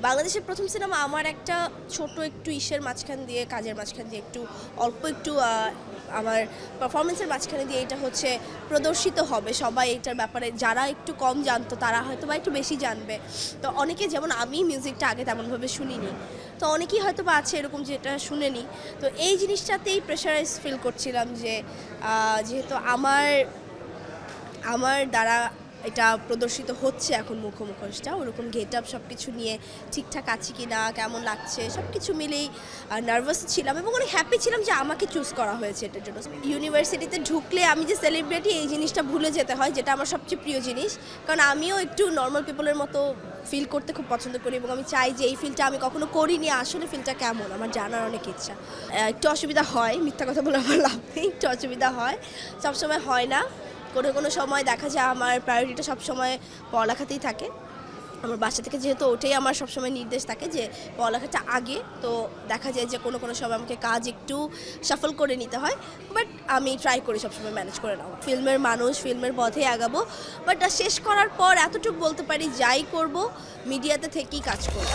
বাংলাদেশের প্রথম সিনেমা আমার একটা ছোট একটু ইসের মাঝখান দিয়ে কাজের মাঝখান দিয়ে একটু অল্প একটু আমার পারফরমেন্সের মাঝখানে দিয়ে এটা হচ্ছে প্রদর্শিত হবে। সবাই এটার ব্যাপারে যারা একটু কম জানতো তারা হয়তো বা একটু বেশি জানবে। তো অনেকে যেমন আমি মিউজিকটা আগে তেমনভাবে শুনিনি, তো অনেকেই হয়তো বা আছে এরকম যেটা শুনেনি। তো এই জিনিসটাতেই প্রেশারাইজ ফিল করছিলাম যে যেহেতু আমার আমার দ্বারা এটা প্রদর্শিত হচ্ছে এখন মুখোশটা ওরকম গেট আপ সব কিছু নিয়ে ঠিকঠাক আছে কি না, কেমন লাগছে সব কিছু মিলেই নার্ভাস ছিলাম এবং অনেক হ্যাপি ছিলাম যে আমাকে চুজ করা হয়েছে এটার জন্য। ইউনিভার্সিটিতে ঢুকলে আমি যে সেলিব্রিটি এই জিনিসটা ভুলে যেতে হয়, যেটা আমার সবচেয়ে প্রিয় জিনিস, কারণ আমিও একটু নর্মাল পিপলের মতো ফিল করতে খুব পছন্দ করি এবং আমি চাই যে এই ফিলটা আমি কখনো করিনি, আসলে ফিলটা কেমন আমার জানার অনেক ইচ্ছা। একটু অসুবিধা হয়, মিথ্যা কথা বলে আমার লাভ নেই, একটু অসুবিধা হয়, সবসময় হয় না। কোনো সময় দেখা যায় আমার প্রায়োরিটিটা সবসময় পড়ালেখাতেই থাকে। আমার বাসা থেকে যেহেতু ওটাই আমার সবসময় নির্দেশ থাকে যে পড়ালেখাটা আগে, তো দেখা যায় যে কোনো সময় আমাকে কাজ একটু শাফল করে নিতে হয়, বাট আমি ট্রাই করি সবসময় ম্যানেজ করে নেওয়া। ফিল্মের মানুষ, ফিল্মের পথেই আগাবো, বাট শেষ করার পর এতটুকু বলতে পারি যাই করব মিডিয়াতে থেকেই কাজ করব।